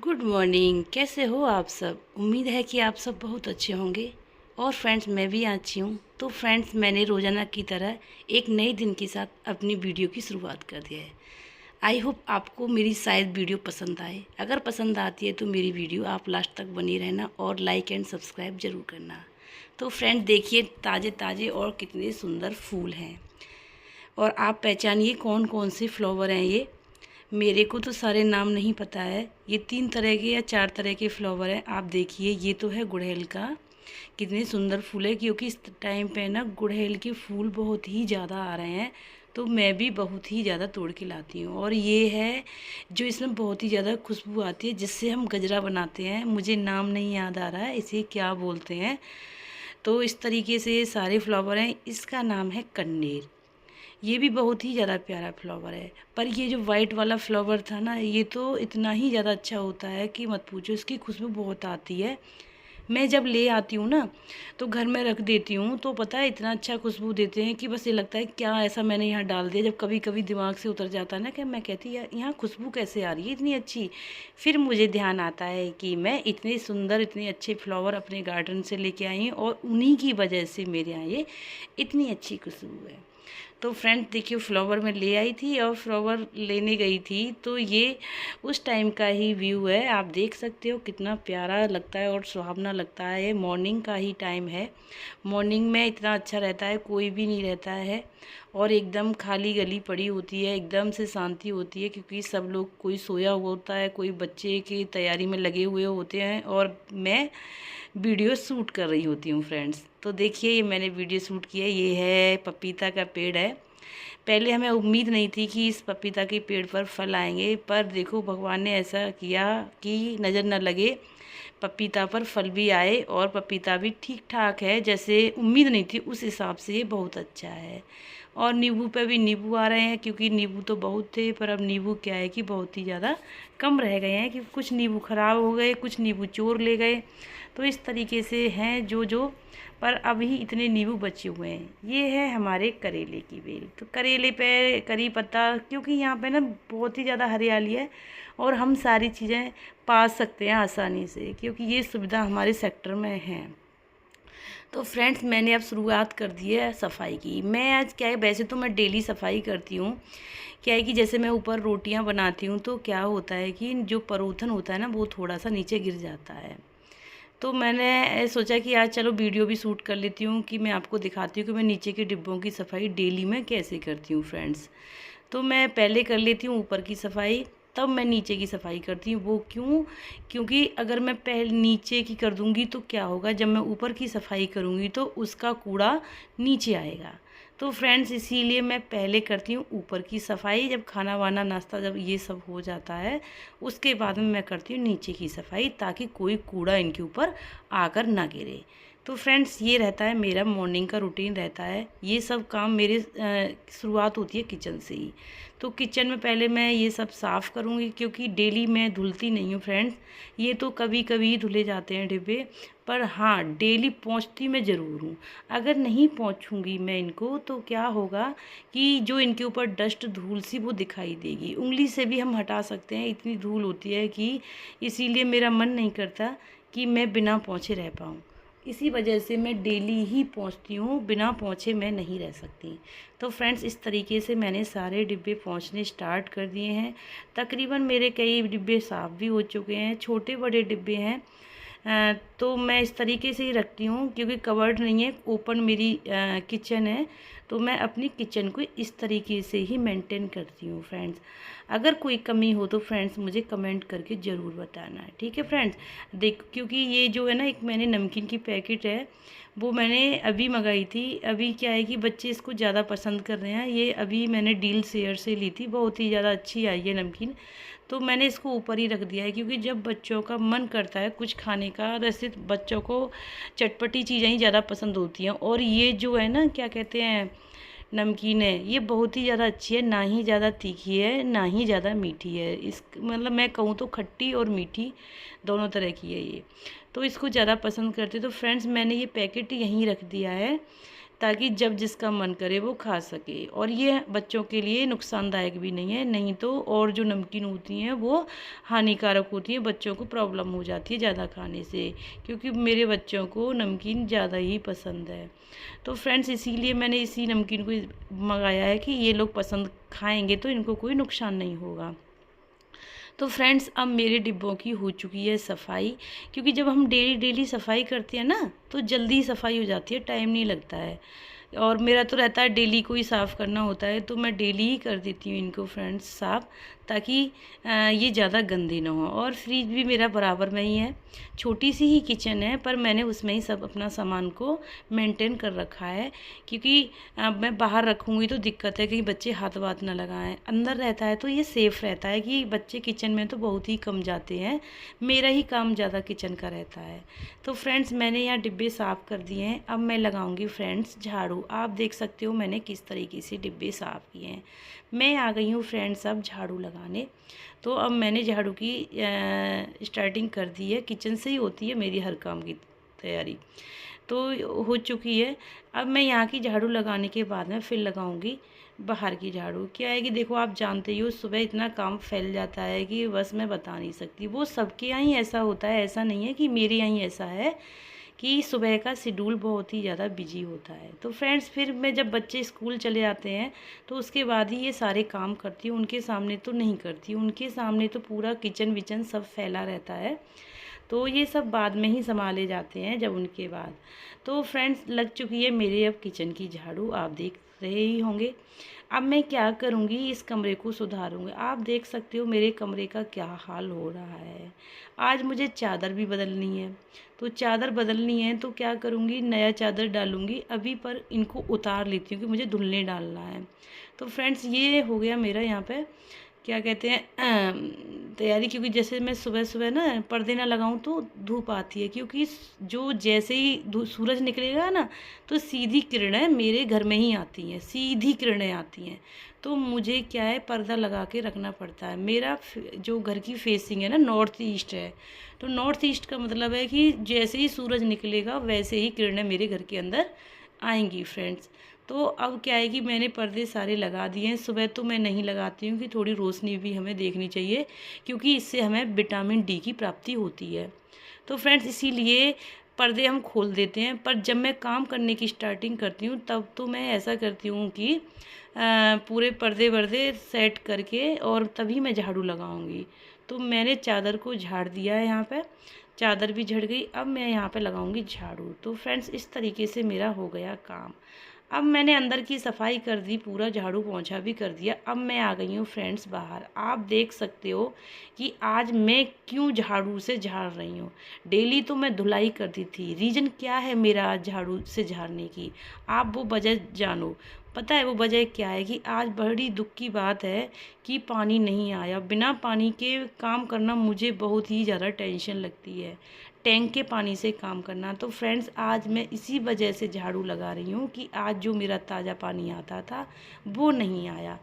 Good morning. कैसे हो आप सब? उम्मीद है कि आप सब बहुत अच्छे होंगे। और फ्रेंड्स, मैं भी अच्छी हूँ। तो फ्रेंड्स, मैंने रोज़ाना की तरह एक नए दिन के साथ अपनी वीडियो की शुरुआत कर दिया है। आई होप आपको मेरी शायद वीडियो पसंद आए। अगर पसंद आती है तो मेरी वीडियो आप लास्ट तक बनी रहना और लाइक एंड सब्सक्राइब ज़रूर करना। तो फ्रेंड्स, देखिए ताज़े ताज़े और कितने सुंदर फूल हैं। और आप पहचानिए कौन कौन से फ्लावर हैं ये। मेरे को तो सारे नाम नहीं पता है। ये 3 तरह के या 4 तरह के फ्लावर हैं। आप देखिए, ये तो है गुड़हल का। कितने सुंदर फूल है, क्योंकि इस टाइम पे ना गुड़हल के फूल बहुत ही ज़्यादा आ रहे हैं। तो मैं भी बहुत ही ज़्यादा तोड़ के लाती हूँ। और ये है जो इसमें बहुत ही ज़्यादा खुशबू आती है, जिससे हम गजरा बनाते हैं। मुझे नाम नहीं याद आ रहा है इसे क्या बोलते हैं। तो इस तरीके से ये सारे फ्लावर हैं। इसका नाम है कन्नेर। ये भी बहुत ही ज़्यादा प्यारा फ्लावर है। पर ये जो वाइट वाला फ्लावर था ना, ये तो इतना ही ज़्यादा अच्छा होता है कि मत पूछो। इसकी खुशबू बहुत आती है। मैं जब ले आती हूँ ना, तो घर में रख देती हूँ, तो पता है इतना अच्छा खुशबू देते हैं कि बस ये लगता है क्या ऐसा मैंने यहाँ डाल दिया। जब कभी कभी दिमाग से उतर जाता है ना कि मैं कहती यार यहाँ खुशबू कैसे आ रही है इतनी अच्छी, फिर मुझे ध्यान आता है कि मैं इतने सुंदर इतने अच्छे फ्लावर अपने गार्डन से लेके आई हूँ और उन्हीं की वजह से मेरे यहाँ ये इतनी अच्छी खुशबू है। तो फ्रेंड देखिए, फ्लावर मैं ले आई थी और फ्लावर लेने गई थी, तो ये उस टाइम का ही व्यू है। आप देख सकते हो कितना प्यारा लगता है और सुहावना लगता है। मॉर्निंग का ही टाइम है। मॉर्निंग में इतना अच्छा रहता है, कोई भी नहीं रहता है और एकदम खाली गली पड़ी होती है, एकदम से शांति होती है, क्योंकि सब लोग कोई सोया हुआ होता है, कोई बच्चे की तैयारी में लगे हुए होते हैं और मैं वीडियो शूट कर रही होती हूँ फ्रेंड्स। तो देखिए, ये मैंने वीडियो शूट किया। ये है पपीता का पेड़ है। पहले हमें उम्मीद नहीं थी कि इस पपीता के पेड़ पर फल आएंगे, पर देखो भगवान ने ऐसा किया कि नज़र न लगे, पपीता पर फल भी आए और पपीता भी ठीक ठाक है। जैसे उम्मीद नहीं थी उस हिसाब से ये बहुत अच्छा है। और नींबू पे भी नींबू आ रहे हैं, क्योंकि नींबू तो बहुत थे, पर अब नींबू क्या है कि बहुत ही ज़्यादा कम रह गए हैं, कि कुछ नींबू ख़राब हो गए, कुछ नींबू चोर ले गए। तो इस तरीके से हैं जो पर अभी इतने नींबू बचे हुए हैं। ये है हमारे करेले की बेल। तो करेले पे करी पत्ता, क्योंकि यहाँ पे ना बहुत ही ज़्यादा हरियाली है और हम सारी चीज़ें पा सकते हैं आसानी से, क्योंकि ये सुविधा हमारे सेक्टर में है। तो फ्रेंड्स, मैंने अब शुरुआत कर दी है सफाई की। मैं आज क्या है, वैसे तो मैं डेली सफाई करती हूँ। क्या है कि जैसे मैं ऊपर रोटियां बनाती हूँ, तो क्या होता है कि जो परोथन होता है ना, वो थोड़ा सा नीचे गिर जाता है। तो मैंने सोचा कि आज चलो वीडियो भी शूट कर लेती हूँ, कि मैं आपको दिखाती हूँ कि मैं नीचे के डिब्बों की सफाई डेली में कैसे करती हूँ फ्रेंड्स। तो मैं पहले कर लेती हूँ ऊपर की सफाई, तब मैं नीचे की सफाई करती हूँ। वो क्यों? क्योंकि अगर मैं पहले नीचे की कर दूँगी तो क्या होगा, जब मैं ऊपर की सफाई करूँगी तो उसका कूड़ा नीचे आएगा। तो फ्रेंड्स, इसीलिए मैं पहले करती हूँ ऊपर की सफाई। जब खाना वाना नाश्ता जब ये सब हो जाता है, उसके बाद में मैं करती हूँ नीचे की सफाई, ताकि कोई कूड़ा इनके ऊपर आकर ना गिरे। तो फ्रेंड्स, ये रहता है मेरा मॉर्निंग का रूटीन रहता है। ये सब काम मेरे शुरुआत होती है किचन से ही। तो किचन में पहले मैं ये सब साफ़ करूँगी, क्योंकि डेली मैं धुलती नहीं हूँ फ्रेंड्स। ये तो कभी कभी धुले जाते हैं डिब्बे, पर हाँ, डेली पोंछती मैं ज़रूर हूँ। अगर नहीं पोंछूंगी मैं इनको, तो क्या होगा कि जो इनके ऊपर डस्ट धूल सी वो दिखाई देगी। उंगली से भी हम हटा सकते हैं, इतनी धूल होती है कि इसीलिए मेरा मन नहीं करता कि मैं बिना पोंछे रह पाऊँ। इसी वजह से मैं डेली ही पोंछती हूँ, बिना पोंछे मैं नहीं रह सकती। तो फ्रेंड्स, इस तरीके से मैंने सारे डिब्बे पोंछने स्टार्ट कर दिए हैं। तकरीबन मेरे कई डिब्बे साफ़ भी हो चुके हैं, छोटे बड़े डिब्बे हैं। तो मैं इस तरीके से ही रखती हूँ, क्योंकि कवर्ड नहीं है, ओपन मेरी किचन है। तो मैं अपनी किचन को इस तरीके से ही मेंटेन करती हूँ फ्रेंड्स। अगर कोई कमी हो तो फ्रेंड्स मुझे कमेंट करके ज़रूर बताना है, ठीक है फ्रेंड्स। देख, क्योंकि ये जो है ना, एक मैंने नमकीन की पैकेट है, वो मैंने अभी मंगाई थी। अभी क्या है कि बच्चे इसको ज़्यादा पसंद कर रहे हैं। ये अभी मैंने डील शेयर से ली थी, बहुत ही ज़्यादा अच्छी आई है नमकीन। तो मैंने इसको ऊपर ही रख दिया है, क्योंकि जब बच्चों का मन करता है कुछ खाने का, वैसे बच्चों को चटपटी चीज़ें ही ज़्यादा पसंद होती हैं। और ये जो है ना, क्या कहते हैं, नमकीन है, ये बहुत ही ज़्यादा अच्छी है। ना ही ज़्यादा तीखी है, ना ही ज़्यादा मीठी है। इस मतलब मैं कहूँ तो खट्टी और मीठी दोनों तरह की है ये। तो इसको ज़्यादा पसंद करते। तो फ्रेंड्स, मैंने ये पैकेट यहीं रख दिया है, ताकि जब जिसका मन करे वो खा सके। और ये बच्चों के लिए नुकसानदायक भी नहीं है, नहीं तो और जो नमकीन होती हैं वो हानिकारक होती हैं, बच्चों को प्रॉब्लम हो जाती है ज़्यादा खाने से, क्योंकि मेरे बच्चों को नमकीन ज़्यादा ही पसंद है। तो फ्रेंड्स इसीलिए मैंने इसी नमकीन को मंगाया है कि ये लोग पसंद खाएंगे तो इनको कोई नुकसान नहीं होगा। तो फ्रेंड्स अब मेरे डिब्बों की हो चुकी है सफाई, क्योंकि जब हम डेली सफाई करते हैं ना तो जल्दी सफाई हो जाती है, टाइम नहीं लगता है। और मेरा तो रहता है डेली को ही साफ़ करना होता है, तो मैं डेली ही कर देती हूँ इनको फ्रेंड्स साफ़, ताकि ये ज़्यादा गंदे ना हो। और फ्रिज भी मेरा बराबर में ही है, छोटी सी ही किचन है पर मैंने उसमें ही सब अपना सामान को मेंटेन कर रखा है, क्योंकि मैं बाहर रखूँगी तो दिक्कत है कहीं बच्चे हाथ वाथ ना लगाएं। अंदर रहता है तो ये सेफ़ रहता है कि बच्चे किचन में तो बहुत ही कम जाते हैं, मेरा ही काम ज़्यादा किचन का रहता है। तो फ्रेंड्स मैंने यहाँ डिब्बे साफ़ कर दिए हैं, अब मैं लगाऊंगी फ्रेंड्स झाड़ू। आप देख सकते हो मैंने किस तरीके से डिब्बे साफ़ किए हैं। मैं आ गई हूँ फ्रेंड्स अब झाड़ू लगाने। तो अब मैंने झाड़ू की स्टार्टिंग कर दी है, किचन से ही होती है मेरी हर काम की तैयारी, तो हो चुकी है। अब मैं यहाँ की झाड़ू लगाने के बाद में फिर लगाऊंगी बाहर की झाड़ू। क्या है कि देखो आप जानते ही हो सुबह इतना काम फैल जाता है कि बस मैं बता नहीं सकती। वो सबके यहाँ ही ऐसा होता है, ऐसा नहीं है कि मेरे यहाँ ही ऐसा है कि सुबह का शेड्यूल बहुत ही ज़्यादा बिजी होता है। तो फ्रेंड्स फिर मैं जब बच्चे स्कूल चले आते हैं तो उसके बाद ही ये सारे काम करती हूँ, उनके सामने तो नहीं करती। उनके सामने तो पूरा किचन विचन सब फैला रहता है, तो ये सब बाद में ही संभाले जाते हैं जब उनके बाद। तो फ्रेंड्स लग चुकी है मेरे अब किचन की झाड़ू, आप देख रहे ही होंगे। अब मैं क्या करूँगी, इस कमरे को सुधारूँगी। आप देख सकते हो मेरे कमरे का क्या हाल हो रहा है। आज मुझे चादर भी बदलनी है, तो चादर बदलनी है तो क्या करूँगी, नया चादर डालूँगी अभी, पर इनको उतार लेती हूँ कि मुझे धुलने डालना है। तो फ्रेंड्स ये हो गया मेरा यहाँ पे क्या कहते हैं तैयारी, क्योंकि जैसे मैं सुबह सुबह ना पर्दे ना लगाऊं तो धूप आती है, क्योंकि जो जैसे ही सूरज निकलेगा ना तो सीधी किरणें मेरे घर में ही आती हैं, सीधी किरणें आती हैं। तो मुझे क्या है पर्दा लगा के रखना पड़ता है। मेरा जो घर की फेसिंग है ना नॉर्थ ईस्ट है, तो नॉर्थ ईस्ट का मतलब है कि जैसे ही सूरज निकलेगा वैसे ही किरणें मेरे घर के अंदर आएंगी फ्रेंड्स। तो अब क्या है कि मैंने पर्दे सारे लगा दिए हैं। सुबह तो मैं नहीं लगाती हूँ कि थोड़ी रोशनी भी हमें देखनी चाहिए, क्योंकि इससे हमें विटामिन डी की प्राप्ति होती है। तो फ्रेंड्स इसीलिए पर्दे हम खोल देते हैं। पर जब मैं काम करने की स्टार्टिंग करती हूँ तब तो मैं ऐसा करती हूँ कि पूरे पर्दे वर्दे सेट करके और तभी मैं झाड़ू लगाऊंगी। तो मैंने चादर को झाड़ दिया है, यहाँ पे चादर भी झड़ गई। अब मैं यहाँ पे लगाऊंगी झाड़ू। तो फ्रेंड्स इस तरीके से मेरा हो गया काम। अब मैंने अंदर की सफाई कर दी, पूरा झाड़ू पोंछा भी कर दिया। अब मैं आ गई हूँ फ्रेंड्स बाहर। आप देख सकते हो कि आज मैं क्यों झाड़ू से झाड़ रही हूँ। डेली तो मैं धुलाई करती थी, रीज़न क्या है मेरा आज झाड़ू से झाड़ने की, आप वो वजह जानो। पता है वो वजह क्या है कि आज बड़ी दुख की बात है कि पानी नहीं आया। बिना पानी के काम करना मुझे बहुत ही ज़्यादा टेंशन लगती है, टैंक के पानी से काम करना। तो फ्रेंड्स आज मैं इसी वजह से झाड़ू लगा रही हूँ कि आज जो मेरा ताज़ा पानी आता था वो नहीं आया।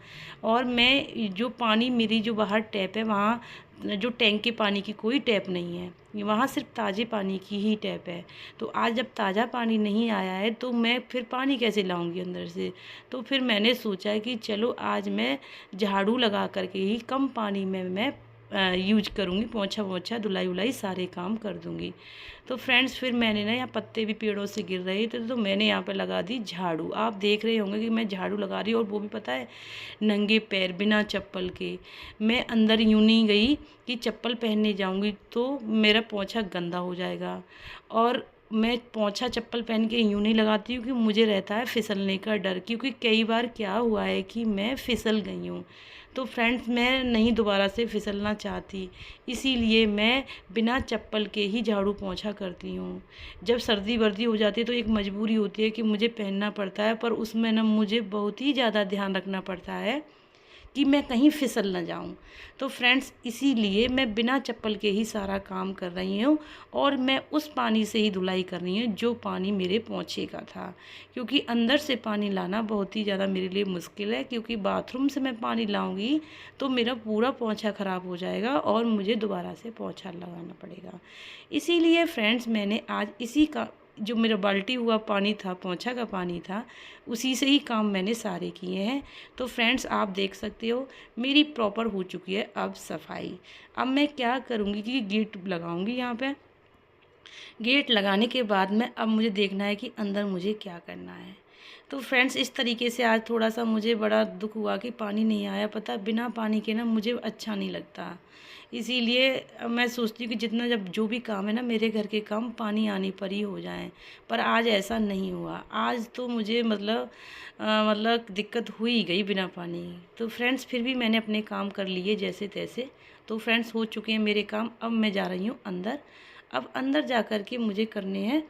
और मैं जो पानी मेरी जो बाहर टैप है, वहाँ जो टैंक के पानी की कोई टैप नहीं है, वहाँ सिर्फ ताज़े पानी की ही टैप है। तो आज जब ताज़ा पानी नहीं आया है तो मैं फिर पानी कैसे लाऊंगी अंदर से। तो फिर मैंने सोचा कि चलो आज मैं झाड़ू लगा करके ही कम पानी में मैं यूज करूँगी, पोंछा वोछा धुलाई उलाई सारे काम कर दूँगी। तो फ्रेंड्स फिर मैंने ना यहाँ पत्ते भी पेड़ों से गिर रहे थे तो मैंने यहाँ पे लगा दी झाड़ू। आप देख रहे होंगे कि मैं झाड़ू लगा रही हूँ, और वो भी पता है नंगे पैर बिना चप्पल के। मैं अंदर यूँ नहीं गई कि चप्पल पहनने जाऊँगी तो मेरा पोंछा गंदा हो जाएगा। और मैं पोंछा चप्पल पहन के यूँ नहीं लगाती हूँ कि मुझे रहता है फिसलने का डर, क्योंकि कई बार क्या हुआ है कि मैं फिसल गई हूँ। तो फ्रेंड्स मैं नहीं दोबारा से फिसलना चाहती, इसीलिए मैं बिना चप्पल के ही झाड़ू पोंछा करती हूँ। जब सर्दी वर्दी हो जाती है तो एक मजबूरी होती है कि मुझे पहनना पड़ता है, पर उसमें ना मुझे बहुत ही ज़्यादा ध्यान रखना पड़ता है कि मैं कहीं फिसल ना जाऊं। तो फ्रेंड्स इसीलिए मैं बिना चप्पल के ही सारा काम कर रही हूँ, और मैं उस पानी से ही धुलाई कर रही हूँ जो पानी मेरे पोंछे का था, क्योंकि अंदर से पानी लाना बहुत ही ज़्यादा मेरे लिए मुश्किल है, क्योंकि बाथरूम से मैं पानी लाऊंगी तो मेरा पूरा पोंछा ख़राब हो जाएगा और मुझे दोबारा से पोंछा लगाना पड़ेगा। इसीलिए फ्रेंड्स मैंने आज जो मेरा बाल्टी हुआ पानी था, पोंछा का पानी था, उसी से ही काम मैंने सारे किए हैं। तो फ्रेंड्स आप देख सकते हो मेरी प्रॉपर हो चुकी है अब सफाई। अब मैं क्या करूँगी कि गेट लगाऊँगी यहाँ पे। गेट लगाने के बाद में अब मुझे देखना है कि अंदर मुझे क्या करना है। तो फ्रेंड्स इस तरीके से आज थोड़ा सा मुझे बड़ा दुख हुआ कि पानी नहीं आया। पता बिना पानी के ना मुझे अच्छा नहीं लगता। इसीलिए अब मैं सोचती हूँ कि जितना जब जो भी काम है ना मेरे घर के काम पानी आने पर ही हो जाएं। पर आज ऐसा नहीं हुआ। आज तो मुझे मतलब दिक्कत हुई ही गई बिना पानी। तो फ्रेंड्स फिर भी मैंने अपने काम कर लिए जैसे तैसे। तो फ्रेंड्स हो चुके हैं मेरे काम। अब मैं जा रही हूँ अंदर। अब अंदर जा कर के मुझे करने हैं,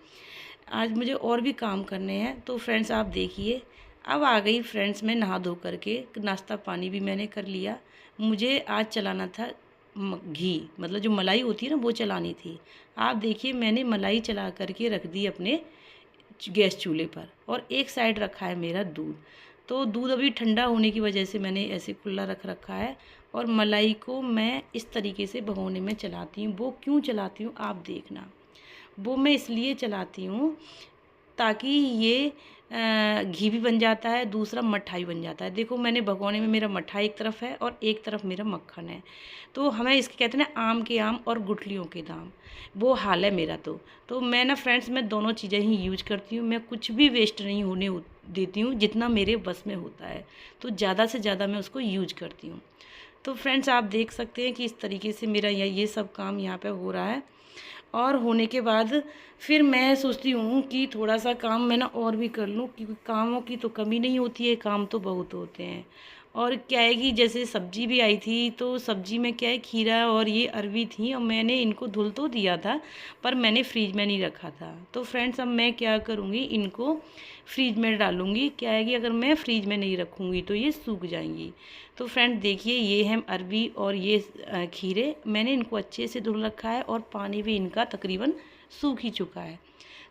आज मुझे और भी काम करने हैं। तो फ्रेंड्स आप देखिए अब आ गई फ्रेंड्स मैं नहा धो करके, नाश्ता पानी भी मैंने कर लिया। मुझे आज चलाना था घी, मतलब जो मलाई होती है ना वो चलानी थी। आप देखिए मैंने मलाई चला करके रख दी अपने गैस चूल्हे पर, और एक साइड रखा है मेरा दूध। तो दूध अभी ठंडा होने की वजह से मैंने ऐसे खुला रख रखा है। और मलाई को मैं इस तरीके से भगोने में चलाती हूँ। वो क्यों चलाती हूँ आप देखना। वो मैं इसलिए चलाती हूँ ताकि ये घी भी बन जाता है, दूसरा मट्ठा भी बन जाता है। देखो मैंने भगोने में मेरा मट्ठा एक तरफ है और एक तरफ मेरा मक्खन है। तो हमें इसके कहते हैं ना आम के आम और गुठलियों के दाम, वो हाल है मेरा। तो मैं ना फ्रेंड्स मैं दोनों चीज़ें ही यूज करती हूँ। मैं कुछ भी वेस्ट नहीं होने देती हूँ, जितना मेरे बस में होता है तो ज़्यादा से ज़्यादा मैं उसको यूज करती हूँ। तो फ्रेंड्स आप देख सकते हैं कि इस तरीके से मेरा ये सब काम यहाँ पे हो रहा है। और होने के बाद फिर मैं सोचती हूँ कि थोड़ा सा काम मैं ना और भी कर लूँ, क्योंकि कामों की तो कमी नहीं होती है, काम तो बहुत होते हैं। और क्या है कि जैसे सब्जी भी आई थी, तो सब्जी में क्या है खीरा और ये अरवी थी, और मैंने इनको धुल तो दिया था पर मैंने फ्रीज में नहीं रखा था। तो फ्रेंड्स अब मैं क्या करूँगी, इनको फ्रीज में डालूँगी। क्या है कि अगर मैं फ्रीज में नहीं रखूँगी तो ये सूख जाएंगी। तो फ्रेंड देखिए ये है अरवी और ये खीरे, मैंने इनको अच्छे से धुल रखा है और पानी भी इनका तकरीबन सूख ही चुका है।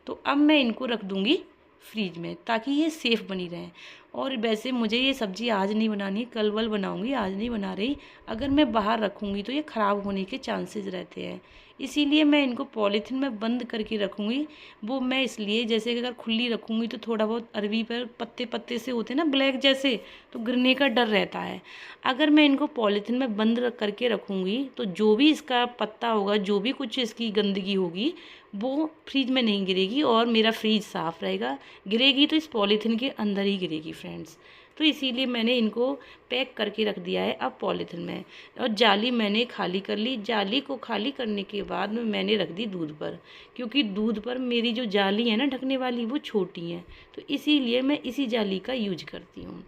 तो अब मैं इनको रख दूँगी फ्रीज में ताकि ये सेफ़ बनी रहें। और वैसे मुझे ये सब्ज़ी आज नहीं बनानी, कल वल बनाऊँगी, आज नहीं बना रही। अगर मैं बाहर रखूँगी तो ये ख़राब होने के चांसेस रहते हैं, इसीलिए मैं इनको पॉलीथीन में बंद करके रखूँगी। वो मैं इसलिए जैसे कि अगर खुली रखूँगी तो थोड़ा बहुत अरवी पर पत्ते पत्ते से होते हैं ना ब्लैक जैसे, तो गिरने का डर रहता है। अगर मैं इनको पॉलीथीन में बंद करके रखूँगी तो जो भी इसका पत्ता होगा, जो भी कुछ इसकी गंदगी होगी, वो फ्रिज में नहीं गिरेगी और मेरा फ्रिज साफ़ रहेगा। गिरेगी तो इस पॉलीथीन के अंदर ही गिरेगी फ्रेंड्स। तो इसीलिए मैंने इनको पैक करके रख दिया है अब पॉलीथीन में। और जाली मैंने खाली कर ली। जाली को खाली करने के बाद में मैंने रख दी दूध पर, क्योंकि दूध पर मेरी जो जाली है ना ढकने वाली वो छोटी है, तो इसीलिए मैं इसी जाली का यूज करती हूँ।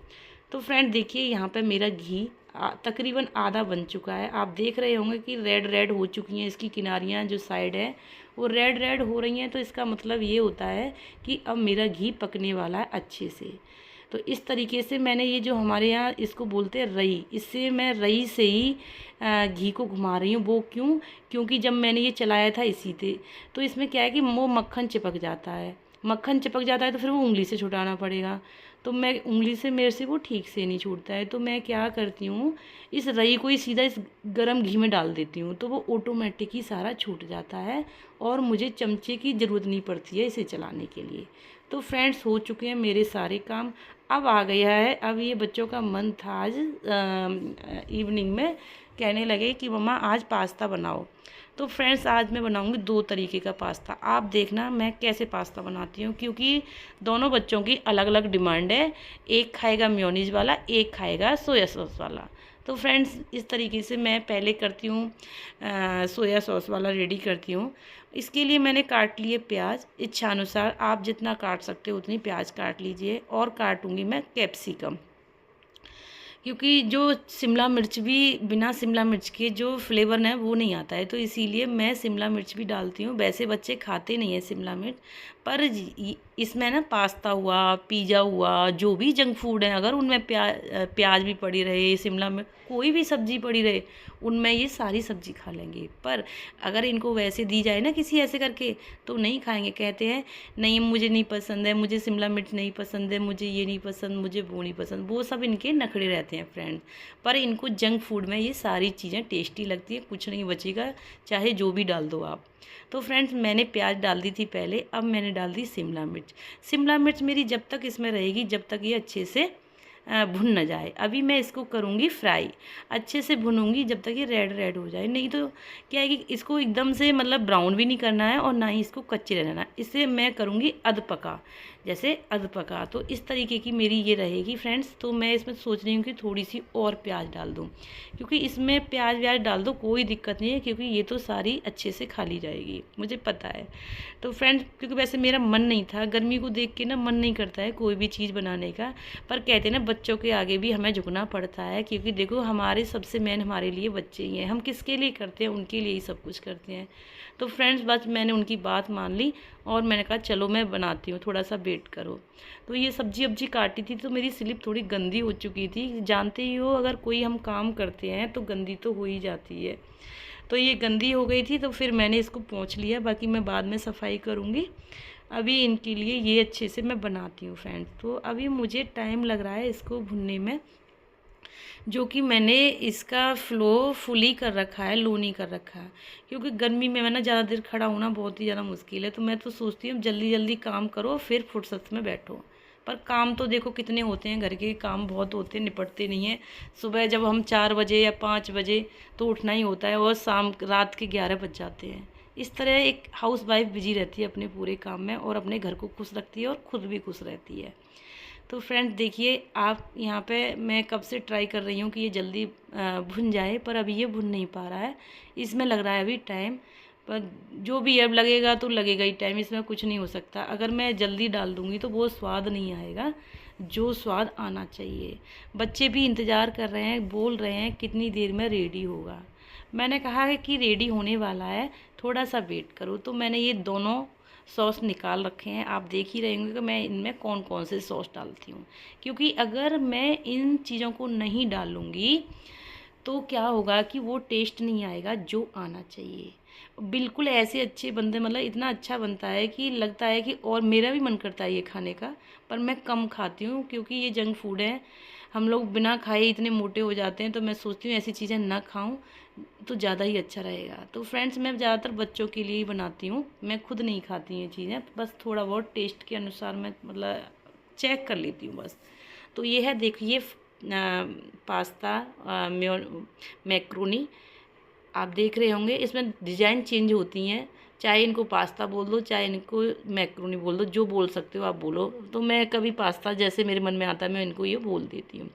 तो फ्रेंड देखिए यहाँ पे मेरा घी तकरीबन आधा बन चुका है। आप देख रहे होंगे कि रेड रेड हो चुकी हैं इसकी किनारियाँ, जो साइड है वो रेड रेड हो रही हैं। तो इसका मतलब ये होता है कि अब मेरा घी पकने वाला है अच्छे से। तो इस तरीके से मैंने ये जो हमारे यहाँ इसको बोलते हैं रई, इससे मैं रई से ही घी को घुमा रही हूँ। वो क्यों? क्योंकि जब मैंने ये चलाया था इसी से, तो इसमें क्या है कि वो मक्खन चिपक जाता है। मक्खन चिपक जाता है तो फिर वो उंगली से छुटाना पड़ेगा। तो मैं उंगली से मेरे से वो ठीक से नहीं छूटता है। तो मैं क्या करती हूँ, इस रई को ही सीधा इस गरम घी में डाल देती हूँ, तो वो ऑटोमेटिक ही सारा छूट जाता है और मुझे चमचे की ज़रूरत नहीं पड़ती है इसे चलाने के लिए। तो फ्रेंड्स हो चुके हैं मेरे सारे काम। अब आ गया है, अब ये बच्चों का मन था आज इवनिंग में कहने लगे कि मम्मा आज पास्ता बनाओ। तो फ्रेंड्स आज मैं बनाऊंगी 2 तरीके का पास्ता। आप देखना मैं कैसे पास्ता बनाती हूँ, क्योंकि दोनों बच्चों की अलग अलग डिमांड है। एक खाएगा मेयोनीज वाला, एक खाएगा सोया सॉस वाला। तो फ्रेंड्स इस तरीके से मैं पहले करती हूँ सोया सॉस वाला रेडी करती हूँ। इसके लिए मैंने काट लिए प्याज, इच्छानुसार आप जितना काट सकते हो उतनी प्याज काट लीजिए। और काटूंगी मैं कैप्सिकम, क्योंकि जो शिमला मिर्च भी बिना शिमला मिर्च के जो फ्लेवर है वो नहीं आता है, तो इसीलिए मैं शिमला मिर्च भी डालती हूँ। वैसे बच्चे खाते नहीं हैं शिमला मिर्च, पर इसमें ना पास्ता हुआ, पिज़्ज़ा हुआ, जो भी जंक फूड है, अगर उनमें प्याज भी पड़ी रहे, शिमला मिर्च कोई भी सब्ज़ी पड़ी रहे, उनमें ये सारी सब्ज़ी खा लेंगे। पर अगर इनको वैसे दी जाए ना किसी ऐसे करके, तो नहीं खाएंगे। कहते हैं नहीं मुझे नहीं पसंद है, मुझे शिमला मिर्च नहीं पसंद है, मुझे ये नहीं पसंद, मुझे वो नहीं पसंद। वो सब इनके नखरे रहते हैं फ्रेंड। पर इनको जंक फूड में ये सारी चीज़ें टेस्टी लगती है, कुछ नहीं बचेगा चाहे जो भी डाल दो आप। तो फ्रेंड्स मैंने प्याज डाल दी थी पहले, अब मैंने डाल दी शिमला मिर्च। शिमला मिर्च मेरी जब तक इसमें रहेगी जब तक ये अच्छे से भुन न जाए। अभी मैं इसको करूँगी फ्राई, अच्छे से भुनूंगी जब तक ये रेड रेड हो जाए। नहीं तो क्या है कि इसको एकदम से मतलब ब्राउन भी नहीं करना है और ना ही इसको कच्चे रहना है। इसे मैं करूँगी अध पका, जैसे अध पका। तो इस तरीके की मेरी ये रहेगी फ्रेंड्स। तो मैं इसमें सोच रही हूँ कि थोड़ी सी और प्याज डाल दूँ, क्योंकि इसमें प्याज व्याज डाल दो कोई दिक्कत नहीं है, क्योंकि ये तो सारी अच्छे से खा ली जाएगी, मुझे पता है। तो फ्रेंड्स क्योंकि वैसे मेरा मन नहीं था, गर्मी को देख के ना मन नहीं करता है कोई भी चीज़ बनाने का, पर कहते हैं ना बच्चों के आगे भी हमें झुकना पड़ता है, क्योंकि देखो हमारे सबसे मेन हमारे लिए बच्चे ही हैं। हम किसके लिए करते हैं, उनके लिए ही सब कुछ करते हैं। तो फ्रेंड्स बस मैंने उनकी बात मान ली और मैंने कहा चलो मैं बनाती हूँ, थोड़ा सा वेट करो। तो ये सब्जी वब्जी काटी थी तो मेरी स्लिप थोड़ी गंदी हो चुकी थी। जानते ही हो अगर कोई हम काम करते हैं तो गंदी तो हो ही जाती है। तो ये गंदी हो गई थी तो फिर मैंने इसको पोंछ लिया, बाकी मैं बाद में सफाई करूँगी। अभी इनके लिए ये अच्छे से मैं बनाती हूँ फ्रेंड्स। तो अभी मुझे टाइम लग रहा है इसको भुनने में, जो कि मैंने इसका फ्लो फुल ही कर रखा है, लो नहीं कर रखा है, क्योंकि गर्मी में मैं ना ज़्यादा देर खड़ा होना बहुत ही ज़्यादा मुश्किल है। तो मैं तो सोचती हूँ जल्दी जल्दी काम करो फिर फुर्सत में बैठो। पर काम तो देखो कितने होते हैं, घर के काम बहुत होते हैं, निपटते नहीं हैं। सुबह जब हम 4 बजे या 5 बजे तो उठना ही होता है और शाम रात के 11 बज जाते हैं। इस तरह एक हाउस वाइफ बिजी रहती है अपने पूरे काम में और अपने घर को खुश रखती है और ख़ुद भी खुश रहती है। तो फ्रेंड्स देखिए आप यहाँ पे मैं कब से ट्राई कर रही हूँ कि ये जल्दी भुन जाए, पर अभी ये भुन नहीं पा रहा है। इसमें लग रहा है अभी टाइम, पर जो भी अब लगेगा तो लगेगा ही टाइम, इसमें कुछ नहीं हो सकता। अगर मैं जल्दी डाल दूँगी तो वो स्वाद नहीं आएगा जो स्वाद आना चाहिए। बच्चे भी इंतज़ार कर रहे हैं, बोल रहे हैं कितनी देर में रेडी होगा। मैंने कहा है कि रेडी होने वाला है, थोड़ा सा वेट करो। तो मैंने ये दोनों सॉस निकाल रखे हैं, आप देख ही रहे होंगे कि मैं इनमें कौन कौन से सॉस डालती हूँ। क्योंकि अगर मैं इन चीज़ों को नहीं डालूँगी तो क्या होगा कि वो टेस्ट नहीं आएगा जो आना चाहिए। बिल्कुल ऐसे अच्छे बनते, मतलब इतना अच्छा बनता है कि लगता है कि और मेरा भी मन करता है ये खाने का, पर मैं कम खाती हूँ क्योंकि ये जंक फूड है। हम लोग बिना खाए इतने मोटे हो जाते हैं, तो मैं सोचती हूँ ऐसी चीज़ें ना खाऊं तो ज़्यादा ही अच्छा रहेगा। तो फ्रेंड्स मैं ज़्यादातर बच्चों के लिए ही बनाती हूँ, मैं खुद नहीं खाती ये चीज़ें, बस थोड़ा बहुत टेस्ट के अनुसार मैं मतलब चेक कर लेती हूँ बस। तो ये है देखिए पास्ता मैक्रोनी, आप देख रहे होंगे इसमें डिज़ाइन चेंज होती हैं, चाहे इनको पास्ता बोल दो चाहे इनको मैक्रोनी बोल दो, जो बोल सकते हो आप बोलो। तो मैं कभी पास्ता जैसे मेरे मन में आता है मैं इनको ये बोल देती हूँ।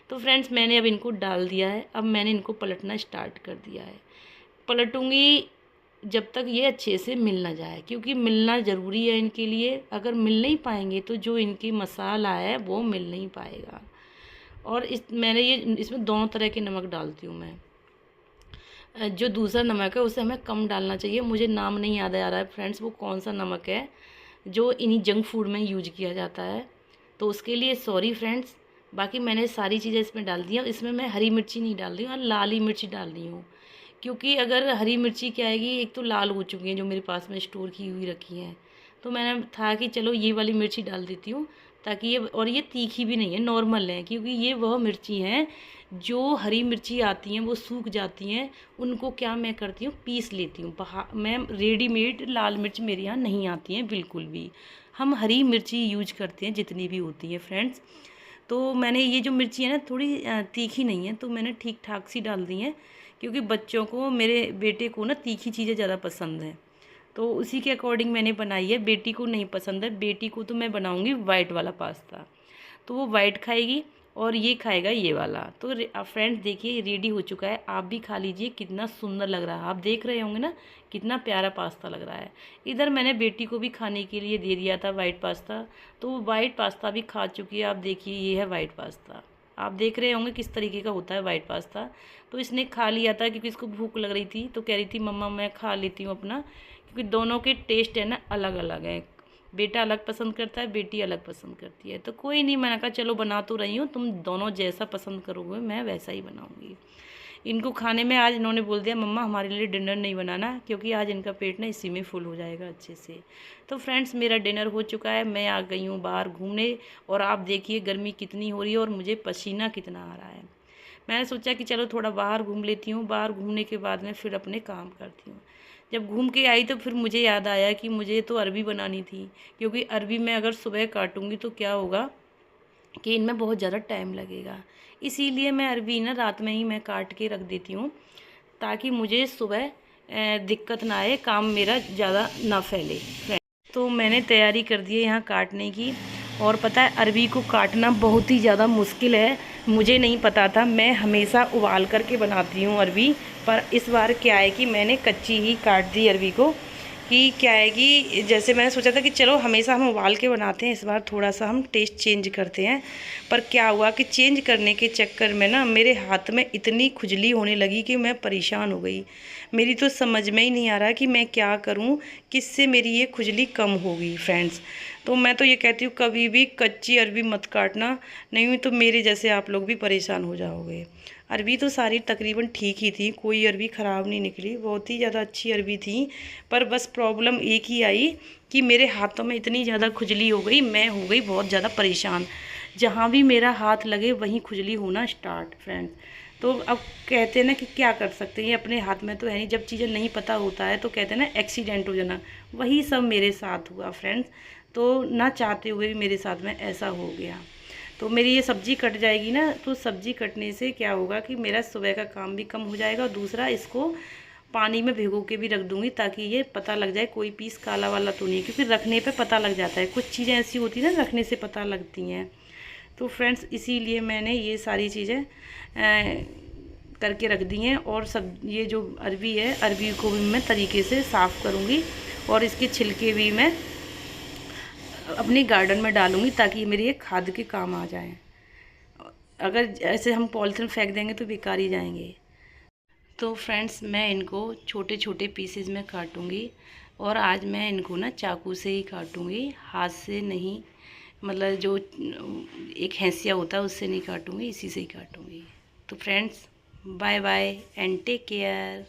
तो फ्रेंड्स मैंने अब इनको डाल दिया है, अब मैंने इनको पलटना स्टार्ट कर दिया है। पलटूँगी जब तक ये अच्छे से मिल ना जाए, क्योंकि मिलना ज़रूरी है इनके लिए। अगर मिल नहीं पाएंगे तो जो इनकी मसाला है वो मिल नहीं पाएगा। और मैंने ये इसमें दोनों तरह के नमक डालती हूँ मैं। जो दूसरा नमक है उसे हमें कम डालना चाहिए, मुझे नाम नहीं याद आ रहा है फ्रेंड्स वो कौन सा नमक है जो इन्हीं जंक फूड में यूज किया जाता है, तो उसके लिए सॉरी फ्रेंड्स। बाकी मैंने सारी चीज़ें इसमें डाल दी हैं। इसमें मैं हरी मिर्ची नहीं डाल रही हूँ और लाल ही मिर्ची डाल रही हूँ, क्योंकि अगर हरी मिर्ची क्या आएगी, एक तो लाल हो चुकी हैं जो मेरे पास में स्टोर की हुई रखी हैं, तो मैंने था कि चलो ये वाली मिर्ची डाल देती हूँ ताकि ये, और ये तीखी भी नहीं है, नॉर्मल है, क्योंकि ये वह मिर्ची हैं जो हरी मिर्ची आती हैं वो सूख जाती हैं, उनको क्या मैं करती हूँ पीस लेती हूँ। मैं रेडीमेड लाल मिर्च मेरे यहाँ नहीं आती हैं बिल्कुल भी, हम हरी मिर्ची यूज करते हैं जितनी भी होती हैं फ्रेंड्स। तो मैंने ये जो मिर्ची है ना थोड़ी तीखी नहीं है, तो मैंने ठीक ठाक सी डाल दी हैं, क्योंकि बच्चों को, मेरे बेटे को ना तीखी चीज़ें ज़्यादा पसंद हैं, तो उसी के अकॉर्डिंग मैंने बनाई है। बेटी को नहीं पसंद है, बेटी को तो मैं बनाऊँगी वाइट वाला पास्ता, तो वो वाइट खाएगी और ये खाएगा ये वाला। तो फ्रेंड्स देखिए रेडी हो चुका है, आप भी खा लीजिए, कितना सुंदर लग रहा है, आप देख रहे होंगे ना कितना प्यारा पास्ता लग रहा है। इधर मैंने बेटी को भी खाने के लिए दे दिया था वाइट पास्ता, तो वो वाइट पास्ता भी खा चुकी है। आप देखिए ये है वाइट पास्ता, आप देख रहे होंगे किस तरीके का होता है वाइट पास्ता। तो इसने खा लिया था क्योंकि इसको भूख लग रही थी, तो कह रही थी मम्मा मैं खा लेती हूँ अपना, क्योंकि दोनों के टेस्ट है ना अलग अलग है, बेटा अलग पसंद करता है बेटी अलग पसंद करती है। तो कोई नहीं, मैंने कहा चलो बना तो रही हूँ, तुम दोनों जैसा पसंद करोगे मैं वैसा ही बनाऊँगी। इनको खाने में आज इन्होंने बोल दिया मम्मा हमारे लिए डिनर नहीं बनाना, क्योंकि आज इनका पेट ना इसी में फुल हो जाएगा अच्छे से। तो फ्रेंड्स मेरा डिनर हो चुका है, मैं आ गई हूँ बाहर घूमने, और आप देखिए गर्मी कितनी हो रही है और मुझे पसीना कितना आ रहा है। मैंने सोचा कि चलो थोड़ा बाहर घूम लेती हूँ, बाहर घूमने के बाद में फिर अपने काम करती हूँ। जब घूम के आई तो फिर मुझे याद आया कि मुझे तो अरबी बनानी थी, क्योंकि अरबी मैं अगर सुबह काटूँगी तो क्या होगा कि इनमें बहुत ज़्यादा टाइम लगेगा। इसीलिए मैं अरबी ना रात में ही मैं काट के रख देती हूँ, ताकि मुझे सुबह दिक्कत ना आए, काम मेरा ज़्यादा ना फैले। तो मैंने तैयारी कर दी है यहाँ काटने की। और पता है अरबी को काटना बहुत ही ज़्यादा मुश्किल है, मुझे नहीं पता था। मैं हमेशा उबाल करके बनाती हूँ अरबी, पर इस बार क्या है कि मैंने कच्ची ही काट दी अरबी को। कि क्या है कि जैसे मैंने सोचा था कि चलो हमेशा हम उबाल के बनाते हैं, इस बार थोड़ा सा हम टेस्ट चेंज करते हैं। पर क्या हुआ कि चेंज करने के चक्कर में ना मेरे हाथ में इतनी खुजली होने लगी कि मैं परेशान हो गई। मेरी तो समझ में ही नहीं आ रहा कि मैं क्या करूं, किससे मेरी ये खुजली कम होगी फ्रेंड्स। तो मैं तो ये कहती हूँ कभी भी कच्ची अरबी मत काटना, नहीं हुई तो मेरे जैसे आप लोग भी परेशान हो जाओगे। अरबी तो सारी तकरीबन ठीक ही थी, कोई अरबी ख़राब नहीं निकली, बहुत ही ज़्यादा अच्छी अरबी थी। पर बस प्रॉब्लम एक ही आई कि मेरे हाथों में इतनी ज़्यादा खुजली हो गई, मैं हो गई बहुत ज़्यादा परेशान। जहाँ भी मेरा हाथ लगे वहीं खुजली होना स्टार्ट फ्रेंड्स। तो अब कहते हैं ना कि क्या कर सकते हैं, ये अपने हाथ में तो है नहीं। जब चीज़ें नहीं पता होता है तो कहते हैं ना एक्सीडेंट हो जाना, वही सब मेरे साथ हुआ फ्रेंड्स। तो ना चाहते हुए भी मेरे साथ में ऐसा हो गया। तो मेरी ये सब्ज़ी कट जाएगी ना, तो सब्ज़ी कटने से क्या होगा कि मेरा सुबह का काम भी कम हो जाएगा। और दूसरा, इसको पानी में भिगो के भी रख दूँगी ताकि ये पता लग जाए कोई पीस काला वाला तो नहीं है, क्योंकि रखने पे पता लग जाता है। कुछ चीज़ें ऐसी होती हैं ना रखने से पता लगती हैं। तो फ्रेंड्स इसीलिए मैंने ये सारी चीज़ें करके रख दी हैं। और सब ये जो अरबी है, अरबी को भी मैं तरीके से साफ़ करूँगी और इसके छिलके भी मैं अपने गार्डन में डालूँगी ताकि मेरी ये खाद के काम आ जाए। अगर ऐसे हम पॉलीथीन फेंक देंगे तो बेकार ही जाएंगे। तो फ्रेंड्स मैं इनको छोटे छोटे पीसेज में काटूँगी, और आज मैं इनको ना चाकू से ही काटूँगी, हाथ से नहीं। मतलब जो एक हैंसिया होता है उससे नहीं काटूँगी, इसी से ही काटूँगी। तो friends bye bye and take care.